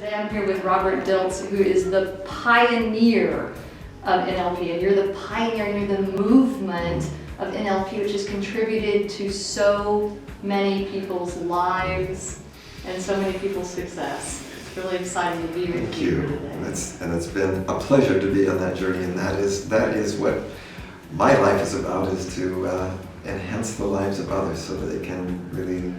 Today I'm here with Robert Dilts, who is the pioneer of NLP, and you're the pioneer, and you're the movement of NLP, which has contributed to so many people's lives and so many people's success. It's really exciting to be with you here today. It's been a pleasure to be on that journey, and that is what my life is about, is to enhance the lives of others so that they can really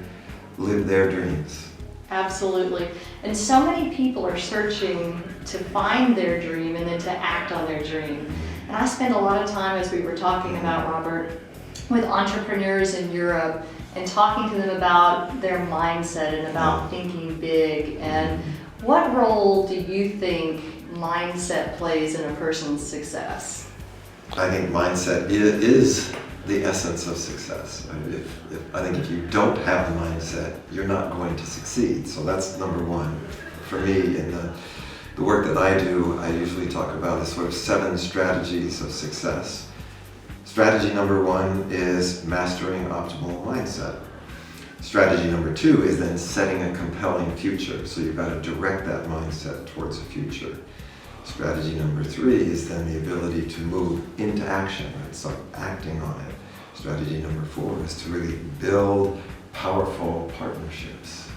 live their dreams. Absolutely. And so many people are searching to find their dream and then to act on their dream. And I spend a lot of time, as we were talking about, Robert, with entrepreneurs in Europe and talking to them about their mindset and about thinking big. And what role do you think mindset plays in a person's success? I think mindset is the essence of success. I think if you don't have the mindset, you're not going to succeed. So that's number one. For me, in the work that I do, I usually talk about the sort of 7 strategies of success. Strategy number 1 is mastering optimal mindset. Strategy number 2 is then setting a compelling future. So you've got to direct that mindset towards a future. Strategy number 3 is then the ability to move into action, right? Start acting on it. Strategy number 4 is to really build powerful partnerships.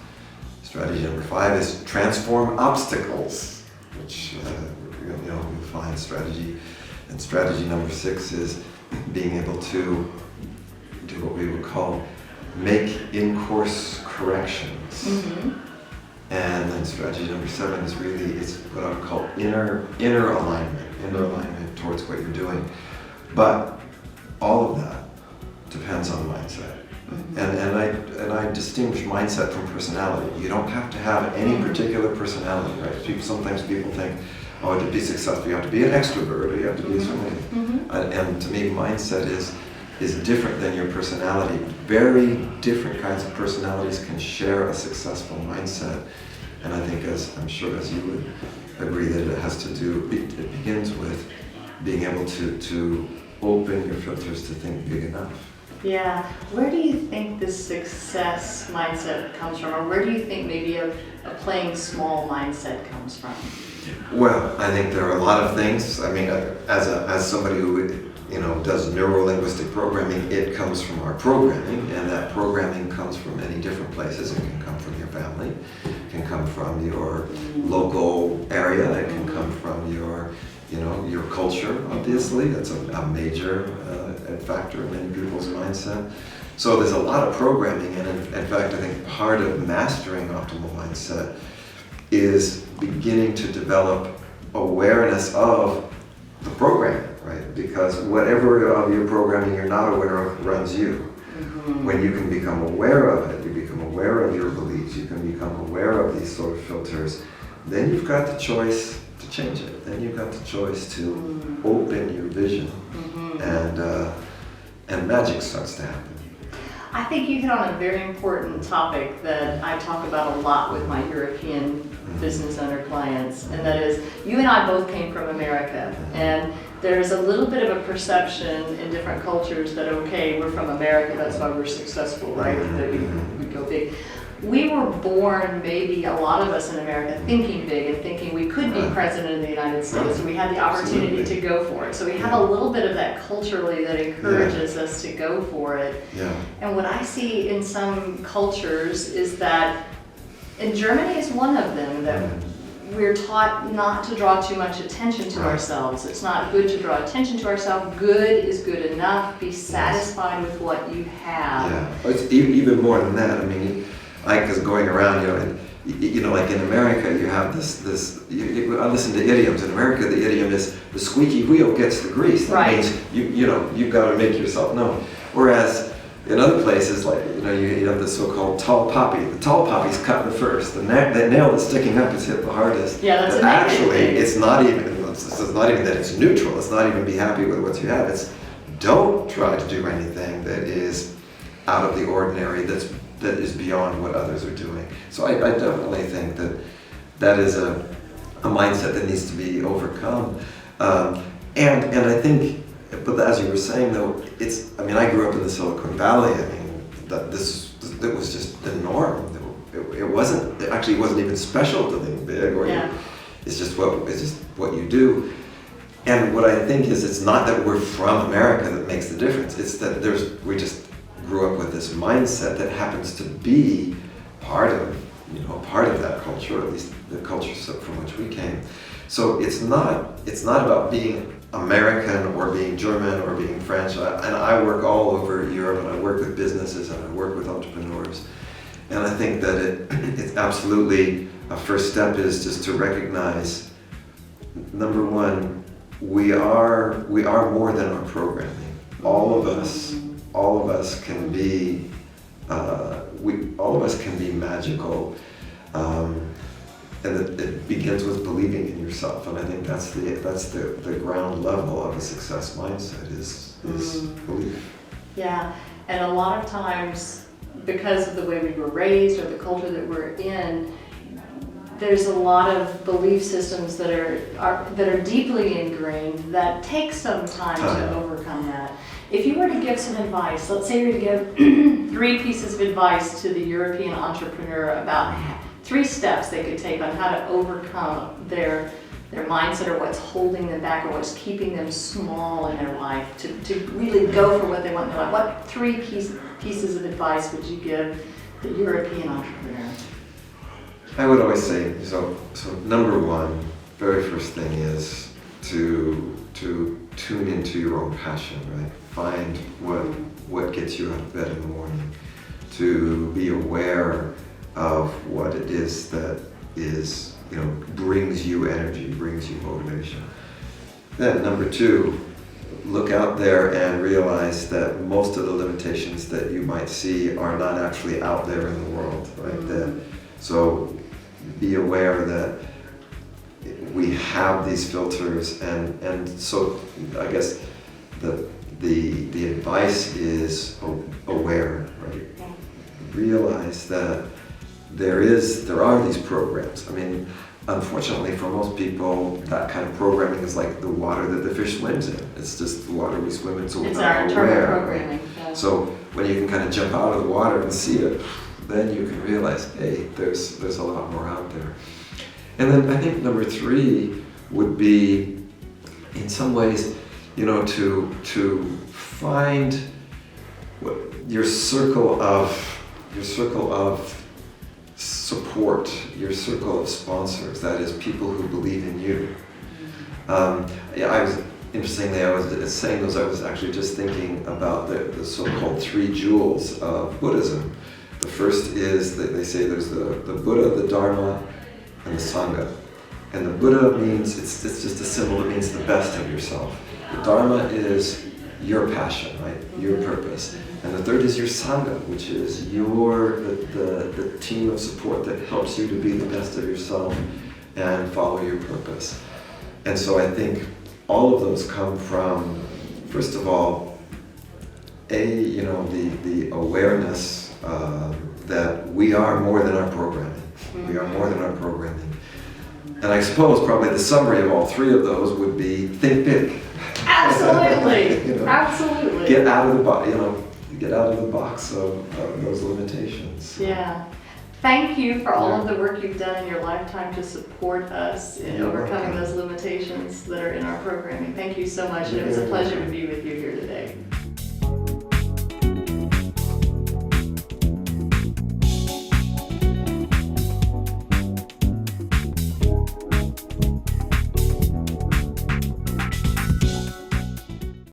Strategy number 5 is transform obstacles, which you'll find strategy. And strategy number 6 is being able to do what we would call make in-course corrections. Mm-hmm. And then strategy number 7 is what I would call inner alignment towards what you're doing. But all of that depends on mindset. Mm-hmm. And I distinguish mindset from personality. You don't have to have any particular personality, right? Sometimes people think, to be successful you have to be an extrovert, or you have to be something. Mm-hmm. And to me, mindset is different than your personality. Very different kinds of personalities can share a successful mindset. And I think, I'm sure as you would agree, that it begins with being able to open your filters to think big enough. Yeah. Where do you think this success mindset comes from? Or where do you think maybe a playing small mindset comes from? Well, I think there are a lot of things. I mean, as somebody who does neuro-linguistic programming, it comes from our programming, and that programming comes from many different places. It can come from your family, it can come from your local area, it can come from your culture, obviously. That's a major factor in many people's mindset. So there's a lot of programming, and in fact, I think part of mastering optimal mindset is beginning to develop awareness of the programming, right? Because whatever of your programming you're not aware of runs you. Mm-hmm. When you can become aware of it, you become aware of your beliefs, you can become aware of these sort of filters, then you've got the choice to change it. Then you've got the choice to open your vision, and magic starts to happen. I think you hit on a very important topic that I talk about a lot with my European business owner clients, and that is, you and I both came from America, and there's a little bit of a perception in different cultures that, okay, we're from America, that's why we're successful, right? That we go big. We were born, maybe a lot of us in America, thinking big and thinking we could be president of the United States, and we had the opportunity to go for it. So we have a little bit of that culturally that encourages us to go for it. Yeah. And what I see in some cultures is that, and Germany is one of them, that we're taught not to draw too much attention to ourselves. It's not good to draw attention to ourselves. Good is good enough. Be satisfied with what you have. Yeah, it's even more than that. I mean, because going around, like in America, you have this. I listen to idioms. In America, the idiom is the squeaky wheel gets the grease. That means you've got to make yourself known. Whereas in other places, like you have the so-called tall poppy. The tall poppy's cut the first. The nail that's sticking up is hit the hardest. Yeah, that's actually it's not even that it's neutral. It's not even be happy with what you have. It's don't try to do anything that is out of the ordinary. That is beyond what others are doing. So I definitely think that is a mindset that needs to be overcome. And I think, but as you were saying though, I grew up in the Silicon Valley. I mean, that was just the norm. It wasn't even special to the big, or Yeah. it's just what you do. And what I think is, it's not that we're from America that makes the difference. It's that we just grew up with this mindset that happens to be part of that culture, or at least the culture from which we came. So it's not about being American or being German or being French. And I work all over Europe, and I work with businesses and I work with entrepreneurs. And I think that it's absolutely a first step is just to recognize, number one, we are more than our programming. All of us can be magical, and it begins with believing in yourself. And I think that's the ground level of a success mindset is belief. Yeah, and a lot of times, because of the way we were raised or the culture that we're in, there's a lot of belief systems that are deeply ingrained that take some time to overcome that. If you were to give some advice, let's say you were to give 3 pieces of advice to the European entrepreneur about 3 steps they could take on how to overcome their mindset, or what's holding them back, or what's keeping them small in their life to really go for what they want in their life, what 3 pieces of advice would you give the European entrepreneur? I would always say, so number one, very first thing is to tune into your own passion, right? Find what gets you out of bed in the morning. To be aware of what it is that is, brings you energy, brings you motivation. Then number 2, look out there and realize that most of the limitations that you might see are not actually out there in the world, right? So be aware that we have these filters, and so I guess the advice is aware, right? Realize that there are these programs. I mean, unfortunately for most people, that kind of programming is like the water that the fish swims in. It's just the water we swim in, so we're It's not our internal aware. programming. Right? So when you can kind of jump out of the water and see it, then you can realize, hey, there's a lot more out there. And then I think number 3 would be, in some ways, to find your circle of support, your circle of sponsors. That is, people who believe in you. Interestingly, I was saying those. I was actually just thinking about the so-called 3 jewels of Buddhism. The first is that they say there's the Buddha, the Dharma, and the Sangha. And the Buddha means, it's just a symbol that means the best of yourself. The Dharma is your passion, right? Your purpose. And the third is your Sangha, which is the team of support that helps you to be the best of yourself and follow your purpose. And so I think all of those come from, first of all, the awareness that we are more than our programming. We are more than our programming. And I suppose probably the summary of all 3 of those would be think big. Absolutely, absolutely. Get out of the box, get out of the box of those limitations. Yeah. Thank you for all of the work you've done in your lifetime to support us in overcoming those limitations that are in our programming. Thank you so much. And it was a pleasure to be with you here today.